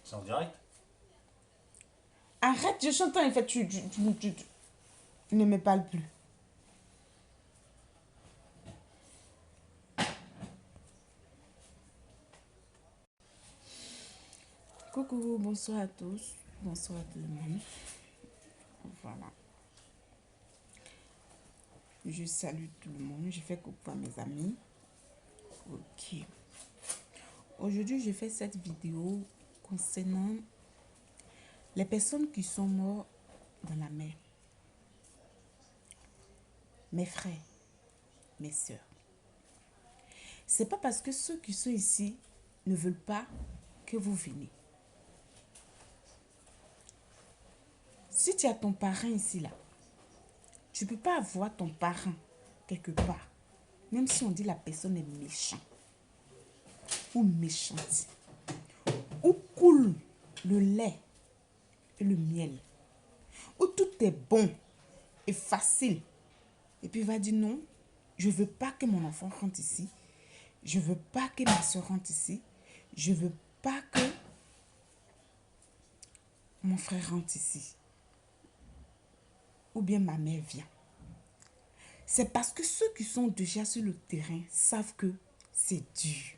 C'est en direct? Arrête, je chante en fait, tu ne me parles plus. Coucou, bonsoir à tous. Bonsoir à tout le monde. Voilà. Je salue tout le monde. Je fais coucou à mes amis. Ok. Aujourd'hui, je fais cette vidéo concernant les personnes qui sont mortes dans la mer. Mes frères, mes soeurs. C'est pas parce que ceux qui sont ici ne veulent pas que vous venez. Si tu as ton parrain ici, là, tu ne peux pas avoir ton parrain quelque part. Même si on dit la personne est méchante ou méchante. Où coule le lait et le miel. Où tout est bon et facile. Et puis il va dire non, je ne veux pas que mon enfant rentre ici. Je ne veux pas que ma soeur rentre ici. Je ne veux pas que mon frère rentre ici. Ou bien ma mère vient. C'est parce que ceux qui sont déjà sur le terrain savent que c'est dur.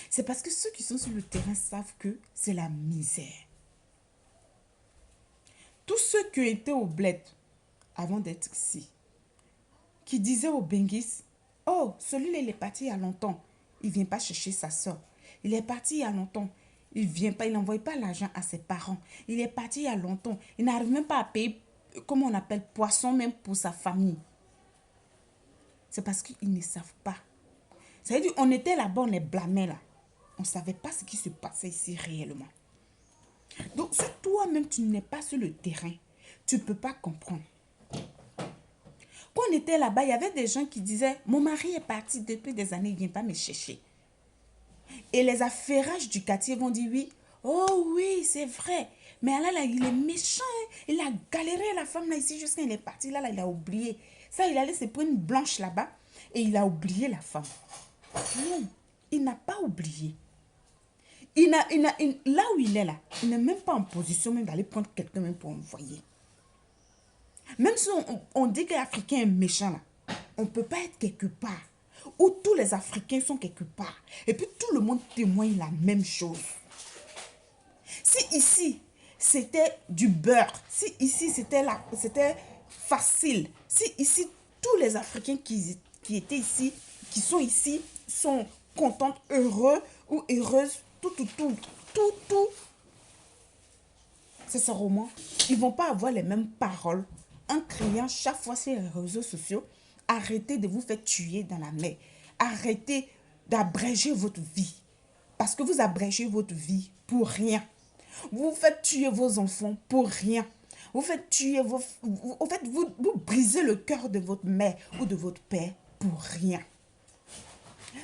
C'est parce que ceux qui sont sur le terrain savent que c'est la misère. Tous ceux qui étaient au bled avant d'être ici, qui disaient aux Benguis, oh, celui-là, il est parti il y a longtemps. Il ne vient pas chercher sa soeur. Il est parti il y a longtemps. Il vient pas, il n'envoie pas l'argent à ses parents. Il est parti il y a longtemps. Il n'arrive même pas à payer, comment on appelle, poisson même pour sa famille. C'est parce qu'ils ne savent pas. Ça veut dire on était là-bas, on les blâmait là. On ne savait pas ce qui se passait ici réellement. Donc, si toi-même, tu n'es pas sur le terrain, tu ne peux pas comprendre. Quand on était là-bas, il y avait des gens qui disaient, mon mari est parti depuis des années, il ne vient pas me chercher. Et les affairages du quartier vont dire oui. Oh oui, c'est vrai. Mais là, il est méchant. Hein. Il a galéré la femme là ici jusqu'à il est parti. Là, il a oublié. Ça, il allait se prendre une blanche là-bas et il a oublié la femme. Non, il n'a pas oublié. Là où il est là, il n'est même pas en position même d'aller prendre quelqu'un même pour envoyer. Même si on dit que l'Africain est méchant là, on ne peut pas être quelque part où tous les Africains sont quelque part. Et puis tout le monde témoigne la même chose. Si ici, c'était du beurre, si ici, c'était facile, si ici, tous les Africains qui étaient ici, qui sont ici, sont contents, heureux ou heureuses, tout, c'est ce roman. Ils ne vont pas avoir les mêmes paroles en criant chaque fois sur les réseaux sociaux. Arrêtez de vous faire tuer dans la mer. Arrêtez d'abréger votre vie. Parce que vous abrégez votre vie pour rien. Vous faites tuer vos enfants pour rien. Vous faites tuer vous brisez le cœur de votre mère ou de votre père pour rien.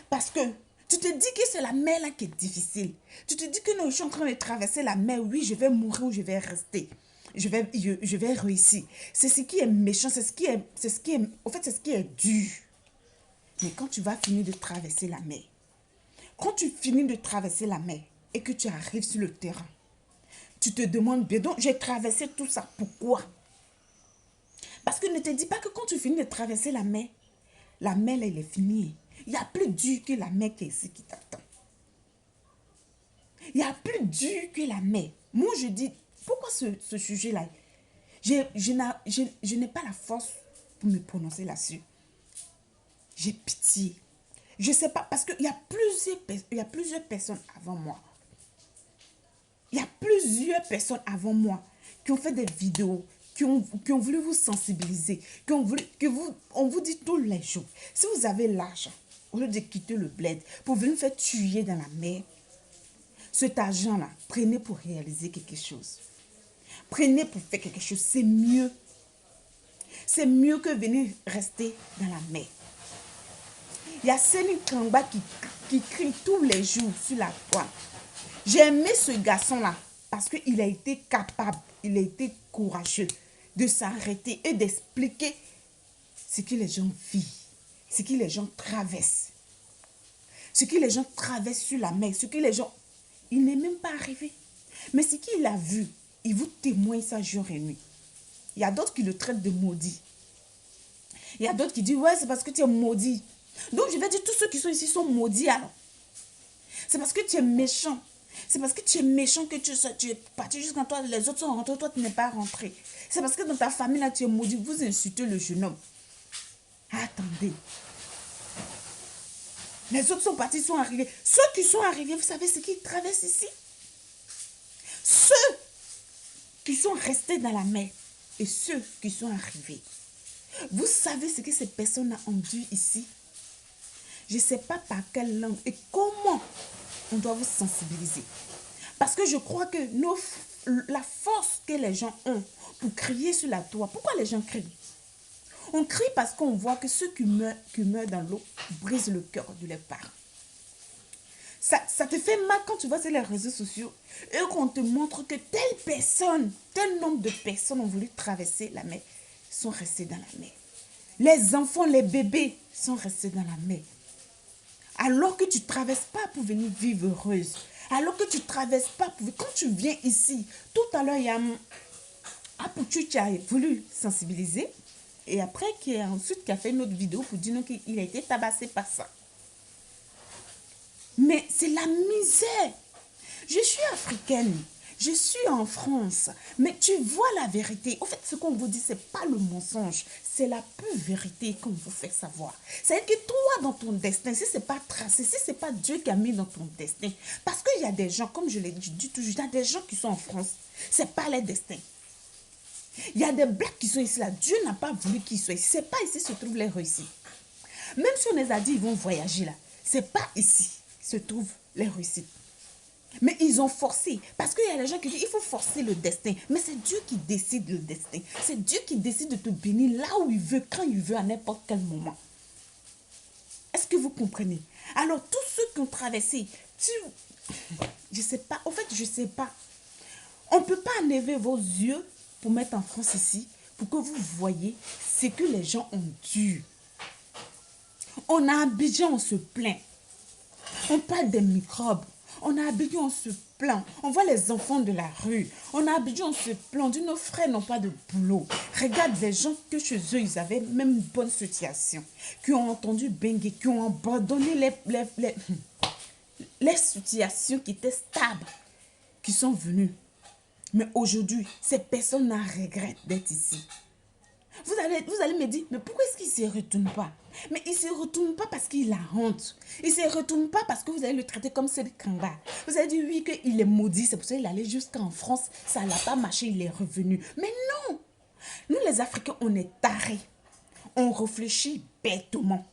Parce que tu te dis que c'est la mer là qui est difficile. Tu te dis que non, je suis en train de traverser la mer. Oui, je vais mourir ou je vais rester. Je vais réussir. C'est ce qui est méchant, c'est ce qui est, en fait, c'est ce qui est dur. Mais quand tu vas finir de traverser la mer, quand tu finis de traverser la mer et que tu arrives sur le terrain, tu te demandes bien, donc j'ai traversé tout ça, pourquoi? Parce que ne te dis pas que quand tu finis de traverser la mer, là, elle est finie. Il y a plus dur que la mer qui est ici qui t'attend. Il y a plus dur que la mer. Moi, je dis, pourquoi ce sujet-là? Je n'ai pas la force pour me prononcer là-dessus. J'ai pitié. Je ne sais pas, parce qu'il y a plusieurs personnes avant moi. Il y a plusieurs personnes avant moi qui ont fait des vidéos, qui ont voulu vous sensibiliser, qui ont voulu on vous dit tous les jours, si vous avez l'argent, au lieu de quitter le bled, pour venir faire tuer dans la mer, cet argent-là, prenez pour réaliser quelque chose. Prenez pour faire quelque chose, c'est mieux. C'est mieux que venir rester dans la mer. Il y a Céline Kangba qui crie tous les jours sur la toile. J'ai aimé ce garçon-là parce qu'il a été capable, il a été courageux de s'arrêter et d'expliquer ce que les gens vivent, ce que les gens traversent. Ce que les gens traversent sur la mer, ce que les gens... Il n'est même pas arrivé. Mais ce qu'il a vu, il vous témoigne ça jour et nuit. Il y a d'autres qui le traitent de maudit. Il y a d'autres qui disent, ouais, c'est parce que tu es maudit. Donc, je vais dire, tous ceux qui sont ici sont maudits alors. C'est parce que tu es méchant. C'est parce que tu es méchant que tu es parti jusqu'à toi. Les autres sont rentrés, toi, tu n'es pas rentré. C'est parce que dans ta famille, là, tu es maudit. Vous insultez le jeune homme. Attendez. Les autres sont partis, sont arrivés. Ceux qui sont arrivés, vous savez ce qu'ils traversent ici? Ceux qui sont restés dans la mer et ceux qui sont arrivés. Vous savez ce que ces personnes ont dû ici? Je ne sais pas par quelle langue et comment on doit vous sensibiliser. Parce que je crois que la force que les gens ont pour crier sur la toit, pourquoi les gens crient? On crie parce qu'on voit que ceux qui meurent dans l'eau brisent le cœur de leurs parents. Ça te fait mal quand tu vois sur les réseaux sociaux et qu'on te montre que telle personne, tel nombre de personnes ont voulu traverser la mer, sont restés dans la mer. Les enfants, les bébés sont restés dans la mer. Alors que tu ne traverses pas pour venir vivre heureuse. Alors que tu ne traverses pas pour... Quand tu viens ici, tout à l'heure, il y a Apoutu qui a voulu sensibiliser. Et après, qui a fait une autre vidéo pour dire qu'il a été tabassé par ça. Mais c'est la misère. Je suis africaine. Je suis en France. Mais tu vois la vérité. En fait, ce qu'on vous dit, ce n'est pas le mensonge. C'est la pure vérité qu'on vous fait savoir. C'est-à-dire que toi, dans ton destin, si ce n'est pas tracé, si ce n'est pas Dieu qui a mis dans ton destin. Parce qu'il y a des gens, comme je l'ai dit toujours, il y a des gens qui sont en France. Ce n'est pas leur destin. Il y a des blacks qui sont ici là. Dieu n'a pas voulu qu'ils soient ici. Ce n'est pas ici se trouvent les réussites. Même si on les a dit ils vont voyager là. Ce n'est pas ici se trouvent les réussites. Mais ils ont forcé. Parce qu'il y a des gens qui disent il faut forcer le destin. Mais c'est Dieu qui décide le destin. C'est Dieu qui décide de te bénir là où il veut, quand il veut, à n'importe quel moment. Est-ce que vous comprenez? Alors tous ceux qui ont traversé, je ne sais pas. En fait, je ne sais pas. On ne peut pas enlever vos yeux pour mettre en France ici, pour que vous voyez ce que les gens ont dû. On a Abidjan, on se plaint. On parle des microbes. On a Abidjan, on se plaint. On voit les enfants de la rue. On a Abidjan, on se plaint. Dit, nos frères n'ont pas de boulot. Regarde les gens que chez eux, ils avaient même une bonne situation. Qui ont entendu benguer, qui ont abandonné les situations qui étaient stables. Qui sont venues. Mais aujourd'hui, ces personnes regrettent d'être ici. Vous allez me dire, mais pourquoi est-ce qu'il ne se retourne pas? Mais il ne se retourne pas parce qu'il a honte. Il ne se retourne pas parce que vous allez le traiter comme c'est le Kanga. Vous allez dire, oui, qu'il est maudit, c'est pour ça qu'il allait jusqu'en France. Ça n'a pas marché, il est revenu. Mais non! Nous, les Africains, on est tarés. On réfléchit bêtement.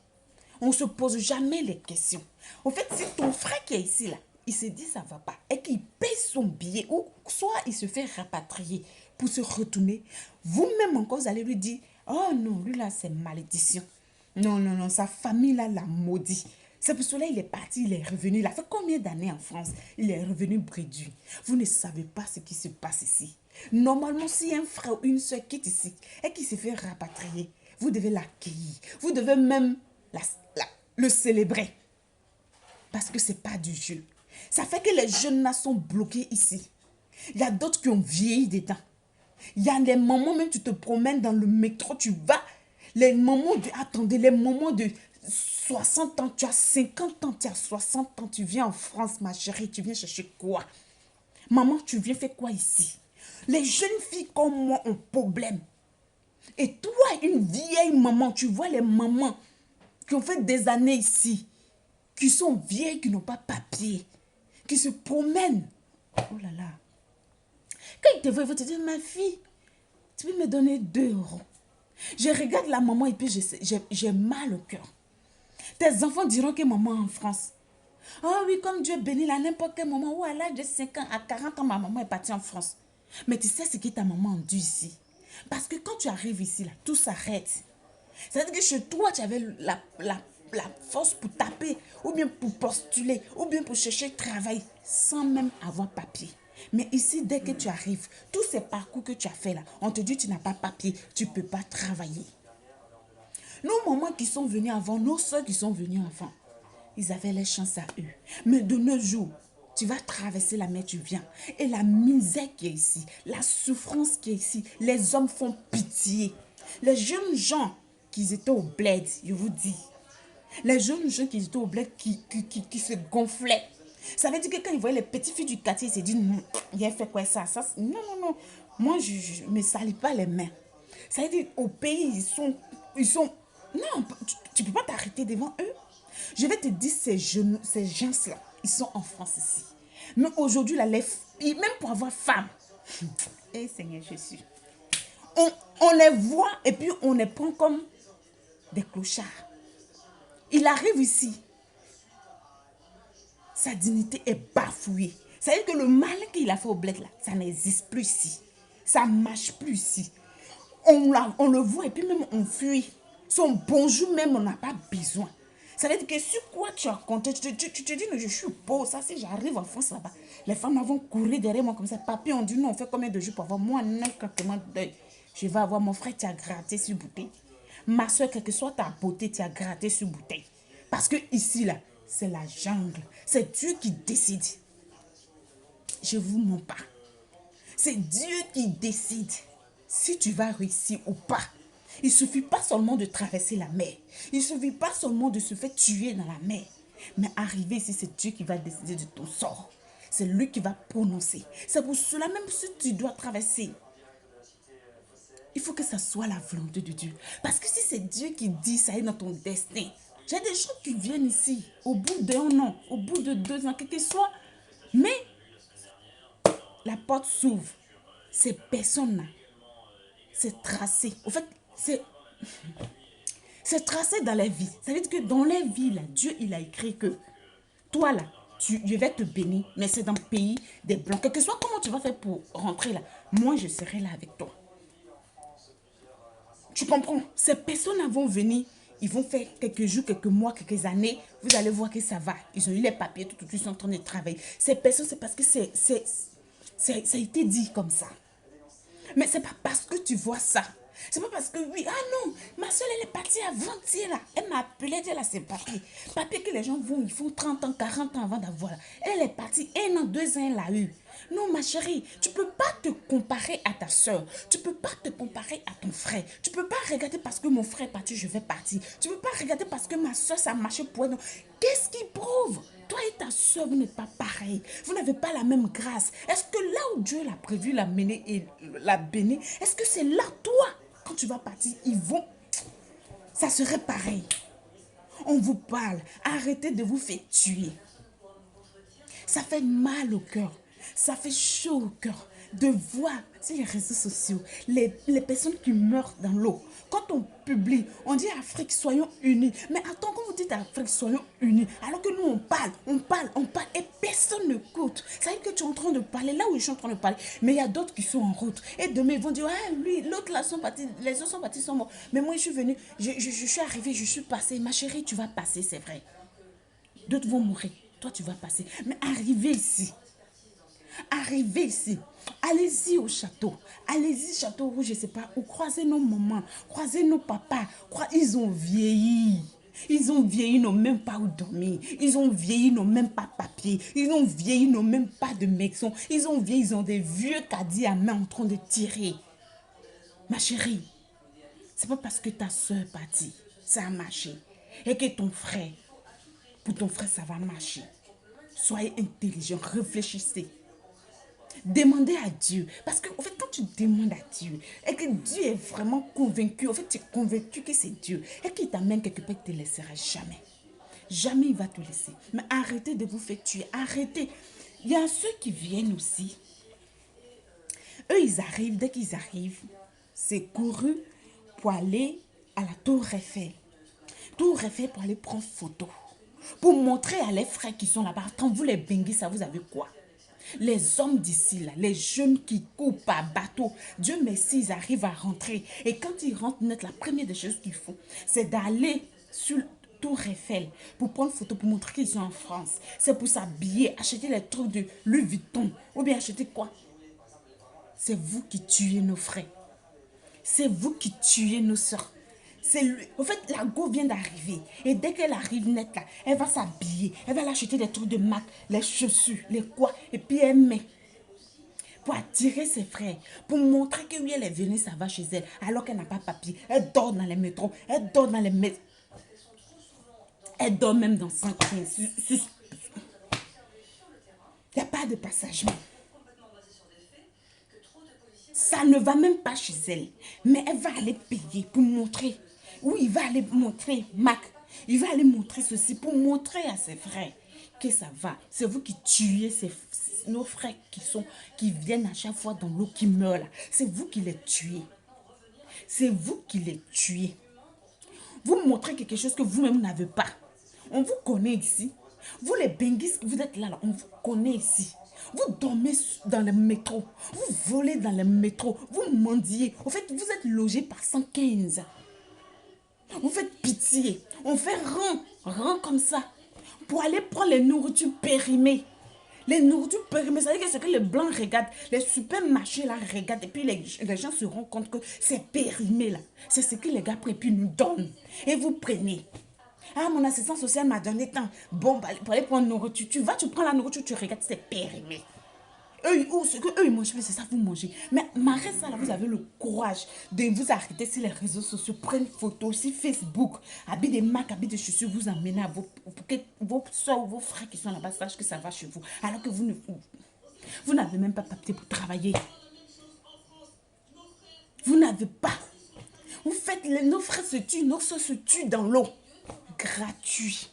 On ne se pose jamais les questions. En fait, si ton frère qui est ici, là, il se dit ça ne va pas et qu'il paye son billet ou soit il se fait rapatrier pour se retourner, vous-même encore, vous allez lui dire, oh non, lui là, c'est malédiction. Non, non, non, sa famille là l'a maudit. C'est pour cela qu'il est parti, il est revenu. Il a fait combien d'années en France? Il est revenu brédu. Vous ne savez pas ce qui se passe ici. Normalement, si un frère ou une soeur quitte ici et qui se fait rapatrier, vous devez l'accueillir. Vous devez même le célébrer. Parce que ce n'est pas du jeu. Ça fait que les jeunes là sont bloqués ici. Il y a d'autres qui ont vieilli dedans. Il y a des moments, même tu te promènes dans le métro, tu vas. Les moments de... Attendez, les moments de 60 ans, tu as 50 ans, tu as 60 ans, tu viens en France, ma chérie, tu viens chercher quoi? Maman, tu viens faire quoi ici? Les jeunes filles comme moi ont problème. Et toi, une vieille maman, tu vois les mamans qui ont fait des années ici, qui sont vieilles, qui n'ont pas papier, qui se promènent. Oh là là. Quand ils te voient, ils vont te dire, ma fille, tu peux me donner 2 euros. Je regarde la maman et puis j'ai mal au cœur. Tes enfants diront que maman est en France. Oh oui, comme Dieu bénit à n'importe quel moment, ou à l'âge de 5 ans, à 40 ans, ma maman est partie en France. Mais tu sais ce que ta maman a dû ici. Parce que quand tu arrives ici, là, tout s'arrête. C'est-à-dire que chez toi, tu avais la force pour taper, ou bien pour postuler, ou bien pour chercher travail, sans même avoir papier. Mais ici, dès que tu arrives, tous ces parcours que tu as fait là, on te dit que tu n'as pas papier, tu ne peux pas travailler. Nos mamans qui sont venues avant, nos soeurs qui sont venues avant, ils avaient les chances à eux. Mais de nos jours, Tu vas traverser la mer, tu viens. Et la misère qui est ici, la souffrance qui est ici, les hommes font pitié. Les jeunes gens qui étaient au bled, je vous dis, les jeunes gens qui étaient au bled qui se gonflaient. Ça veut dire que quand ils voyaient les petites filles du quartier, ils se disent, non, il a fait quoi ça, non, non, non. Moi, je ne me salis pas les mains. Ça veut dire au pays, ils sont non, tu ne peux pas t'arrêter devant eux. Je vais te dire, ces gens-là, ils sont en France ici. Mais aujourd'hui, là, les filles, même pour avoir femme, eh Seigneur Jésus, on les voit et puis on les prend comme des clochards. Il arrive ici, sa dignité est bafouée. Ça veut dire que le mal qu'il a fait au bled là, ça n'existe plus ici. Ça ne marche plus ici. On le voit et puis même on fuit. Son bonjour même, on n'a pas besoin. Ça veut dire que sur quoi tu as compté, tu te dis, non, je suis beau, ça, si j'arrive en France là-bas, les femmes vont courir derrière moi comme ça. Papi, on dit, non, on fait combien de jours pour avoir moi un claquement d'œil. Je vais avoir mon frère, tu as gratté sur bouteille. Ma soeur, quelle que soit ta beauté, tu as gratté sur bouteille. Parce que ici, là, c'est la jungle. C'est Dieu qui décide. Je vous mens pas. C'est Dieu qui décide si tu vas réussir ou pas. Il ne suffit pas seulement de traverser la mer. Il ne suffit pas seulement de se faire tuer dans la mer. Mais arriver ici, c'est Dieu qui va décider de ton sort. C'est lui qui va prononcer. C'est pour cela, même si tu dois traverser, il faut que ça soit la volonté de Dieu. Parce que si c'est Dieu qui dit ça est dans ton destin, j'ai des gens qui viennent ici au bout d'1 an, au bout de 2 ans, quel que soit. Mais la porte s'ouvre. Ces personnes-là, c'est tracé. En fait, c'est tracé dans la vie. Ça veut dire que dans la vie, là, Dieu, il a écrit que toi, là, je vais te bénir, mais c'est dans le pays des Blancs. Quel que soit comment tu vas faire pour rentrer là, moi, je serai là avec toi. Tu comprends? Ces personnes vont venir, ils vont faire quelques jours, quelques mois, quelques années. Vous allez voir que ça va. Ils ont eu les papiers, tout, ils sont en train de travailler. Ces personnes, c'est parce que ça a été dit comme ça. Mais c'est pas parce que tu vois ça. C'est pas parce que oui, ah non, ma soeur elle est partie avant-hier là. Elle m'a appelé, elle a ses papiers. Papiers que les gens vont, ils font 30 ans, 40 ans avant d'avoir. Elle est partie 1 an, 2 ans, elle a eu. Non ma chérie, tu peux pas te comparer à ta soeur. Tu peux pas te comparer à ton frère. Tu peux pas regarder parce que mon frère est parti, je vais partir. Tu peux pas regarder parce que ma soeur ça a marché pour elle. Qu'est-ce qui prouve? Toi et ta soeur, vous n'êtes pas pareil. Vous n'avez pas la même grâce. Est-ce que là où Dieu l'a prévu, l'a mener et l'a béni, est-ce que c'est là, toi, quand tu vas partir, ils vont... Ça serait pareil. On vous parle. Arrêtez de vous faire tuer. Ça fait mal au cœur. Ça fait chaud au cœur de voir sur les réseaux sociaux les personnes qui meurent dans l'eau. Quand on publie, on dit Afrique, soyons unis. Mais attends, quand vous dites Afrique, soyons unis, alors que nous, on parle, et personne ne coûte. Ça veut dire que tu es en train de parler là où je suis en train de parler. Mais il y a d'autres qui sont en route. Et demain, ils vont dire, ah, lui, l'autre là sont partis, les autres sont partis, sont morts. Mais moi, je suis venue, je suis arrivée, je suis passée. Ma chérie, tu vas passer, c'est vrai. D'autres vont mourir. Toi, tu vas passer. Mais arrivez ici. Arrivez ici. Allez-y au château. Allez-y, château rouge, je ne sais pas où. Croisez nos mamans. Croisez nos papas. Ils ont vieilli. Ils ont vieilli, ils n'ont même pas où dormir. Ils ont vieilli, ils n'ont même pas de papier. Ils ont vieilli, ils n'ont même pas de maison. Ils ont vieilli, ils ont des vieux caddies à main en train de tirer. Ma chérie, c'est pas parce que ta soeur est partie, ça a marché. Et que ton frère, pour ton frère, ça va marcher. Soyez intelligent, réfléchissez. Demandez à Dieu. Parce que, en fait, quand tu demandes à Dieu, et que Dieu est vraiment convaincu, en fait, tu es convaincu que c'est Dieu, et qu'il t'amène quelque part, il ne te laissera jamais. Jamais il va te laisser. Mais arrêtez de vous faire tuer. Arrêtez. Il y a ceux qui viennent aussi. Eux, ils arrivent, dès qu'ils arrivent, c'est couru pour aller à la Tour Eiffel. Tour Eiffel pour aller prendre photo. Pour montrer à les frères qui sont là-bas. Quand vous les benguez, ça vous avez quoi? Les hommes d'ici, là, les jeunes qui courent par bateau, Dieu merci, ils arrivent à rentrer. Et quand ils rentrent net, la première des choses qu'ils font, c'est d'aller sur Tour Eiffel pour prendre photo, pour montrer qu'ils sont en France. C'est pour s'habiller, acheter les trucs de Louis Vuitton. Ou bien acheter quoi? C'est vous qui tuez nos frères. C'est vous qui tuez nos soeurs. En fait, la go vient d'arriver. Et dès qu'elle arrive net là, elle va s'habiller. Elle va aller acheter des trucs de marque, les chaussures, les quoi. Et puis elle met pour attirer ses frères, pour montrer que oui, elle est venue, ça va chez elle, alors qu'elle n'a pas papier. Elle dort dans les métros, elle dort dans les métros. Elle dort même dans 5 coins. Il n'y a pas de passagement. Ça ne va même pas chez elle. Mais elle va aller payer pour montrer. Oui, il va aller montrer, Mac. Il va aller montrer ceci pour montrer à ses frères que ça va. C'est vous qui tuez nos frères qui viennent à chaque fois dans l'eau, qui meurent là. C'est vous qui les tuez. C'est vous qui les tuez. Vous montrez quelque chose que vous-même n'avez pas. On vous connaît ici. Vous les benguis, vous êtes là, on vous connaît ici. Vous dormez dans le métro. Vous volez dans le métro. Vous mendiez. En fait, vous êtes logé par 115. Vous faites pitié. On fait rang comme ça. Pour aller prendre les nourritures périmées. Les nourritures périmées, ça veut dire que c'est que les blancs regardent. Les supermarchés là regardent. Et puis les gens se rendent compte que c'est périmé là. C'est ce que les gars prennent et puis nous donnent. Et vous prenez. Ah, mon assistant social m'a donné tant. Bon, bah, pour aller prendre nourriture. Tu prends la nourriture, tu regardes, c'est périmé. Ce que eux ils mangent, c'est ça vous mangez. Mais malgré ça, là, vous avez le courage de vous arrêter sur les réseaux sociaux, prendre photos sur Facebook, habits de marques, habits de chaussures, vous emmenez à pour que vos soeurs ou vos frères qui sont là-bas sachent que ça va chez vous. Alors que vous n'avez même pas papier pour travailler. Vous n'avez pas. Vous faites, nos frères se tuent, nos soeurs se tuent dans l'eau. Gratuit.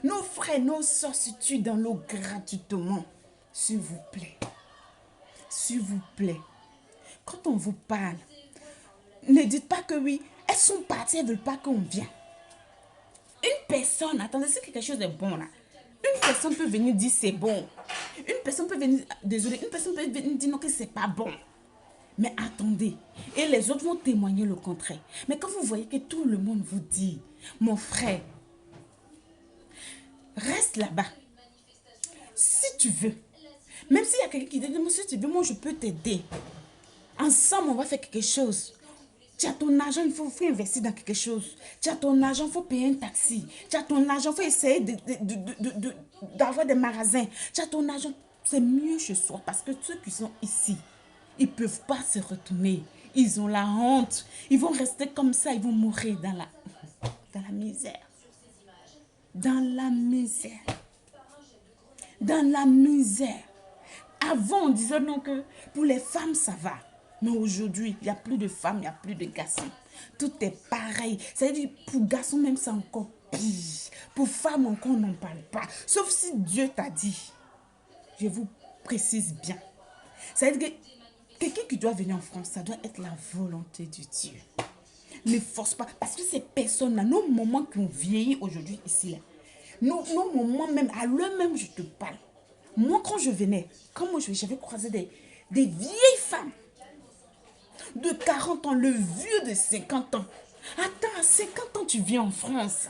Nos frères, nos soeurs se tuent dans l'eau gratuitement. S'il vous plaît. S'il vous plaît. Quand on vous parle, ne dites pas que oui, elles sont parties, elles ne veulent pas qu'on vienne. Une personne, attendez, c'est quelque chose de bon là. Une personne peut venir dire c'est bon. Une personne peut venir, désolé, une personne peut venir dire non que c'est pas bon. Mais attendez, et les autres vont témoigner le contraire. Mais quand vous voyez que tout le monde vous dit, mon frère, reste là-bas. Si tu veux. Même s'il y a quelqu'un qui dit, si tu veux, moi je peux t'aider. Ensemble, on va faire quelque chose. Tu as ton argent, il faut investir dans quelque chose. Tu as ton argent, il faut payer un taxi. Tu as ton argent, il faut essayer d'avoir des magasins. Tu as ton argent, c'est mieux chez soi. Parce que ceux qui sont ici, ils ne peuvent pas se retourner. Ils ont la honte. Ils vont rester comme ça, ils vont mourir dans la misère. Dans la misère. Dans la misère. Avant, on disait non que pour les femmes, ça va. Mais aujourd'hui, il n'y a plus de femmes, il n'y a plus de garçons. Tout est pareil. C'est-à-dire, pour garçons même, c'est encore pire. Pour femmes, encore, on n'en parle pas. Sauf si Dieu t'a dit. Je vous précise bien. C'est-à-dire que quelqu'un qui doit venir en France, ça doit être la volonté de Dieu. Ne force pas. Parce que ces personnes-là, nos moments qui ont vieilli aujourd'hui ici, là, nos moments même, à l'heure même, je te parle. Moi, quand je venais, j'avais croisé des vieilles femmes de 40 ans, le vieux de 50 ans. Attends, à 50 ans, tu viens en France.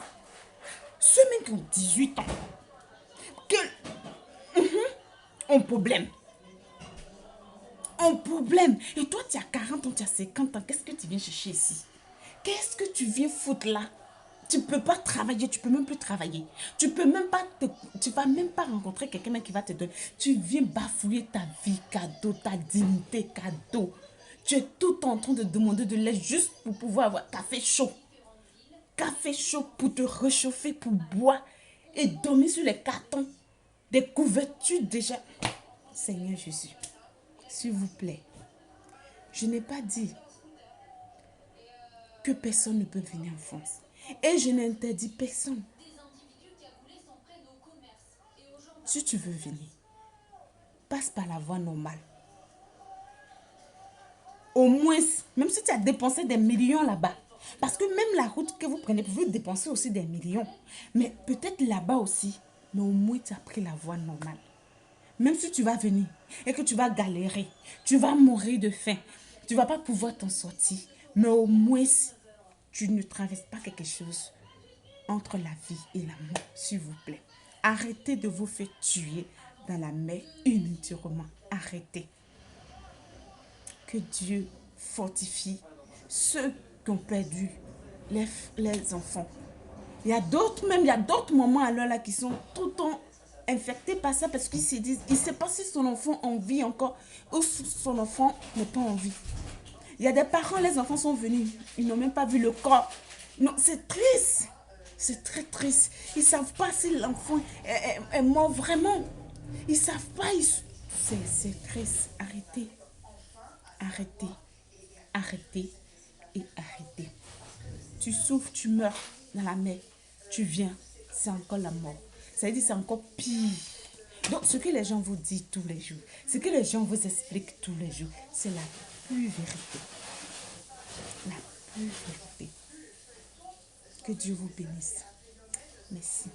Ceux même qui ont 18 ans, ont problème. Ont problème. Et toi, tu as 40 ans, tu as 50 ans. Qu'est-ce que tu viens chercher ici? Qu'est-ce que tu viens foutre là? Tu ne peux pas travailler, tu ne peux même plus travailler. Tu vas même pas rencontrer quelqu'un qui va te donner. Tu viens bafouiller ta vie, cadeau, ta dignité, cadeau. Tu es tout en train de demander de l'aide juste pour pouvoir avoir café chaud. Café chaud pour te réchauffer, pour boire et dormir sur les cartons. Des couvertures déjà. Seigneur Jésus, s'il vous plaît, je n'ai pas dit que personne ne peut venir en France. Et je n'interdis personne. Si tu veux venir, passe par la voie normale. Au moins, même si tu as dépensé des millions là-bas, parce que même la route que vous prenez, vous dépensez aussi des millions. Mais peut-être là-bas aussi, mais au moins tu as pris la voie normale. Même si tu vas venir et que tu vas galérer, tu vas mourir de faim, tu ne vas pas pouvoir t'en sortir. Mais au moins, tu ne traverses pas quelque chose entre la vie et la mort, s'il vous plaît. Arrêtez de vous faire tuer dans la mer inutilement. Arrêtez. Que Dieu fortifie ceux qui ont perdu les enfants. Il y a d'autres, même, il y a d'autres mamans alors là qui sont tout le temps infectés par ça parce qu'ils se disent, il ne sait pas si son enfant en vit encore ou si son enfant n'est pas en vie. Il y a des parents, les enfants sont venus, ils n'ont même pas vu le corps. Non, c'est triste. C'est très triste. Ils ne savent pas si l'enfant est mort vraiment. Ils ne savent pas. C'est triste. Arrêtez. Arrêtez. Arrêtez et arrêtez. Tu souffres, tu meurs dans la mer. Tu viens, c'est encore la mort. Ça veut dire c'est encore pire. Donc, ce que les gens vous disent tous les jours, ce que les gens vous expliquent tous les jours, c'est la pure vérité. La pure vérité. Que Dieu vous bénisse. Merci.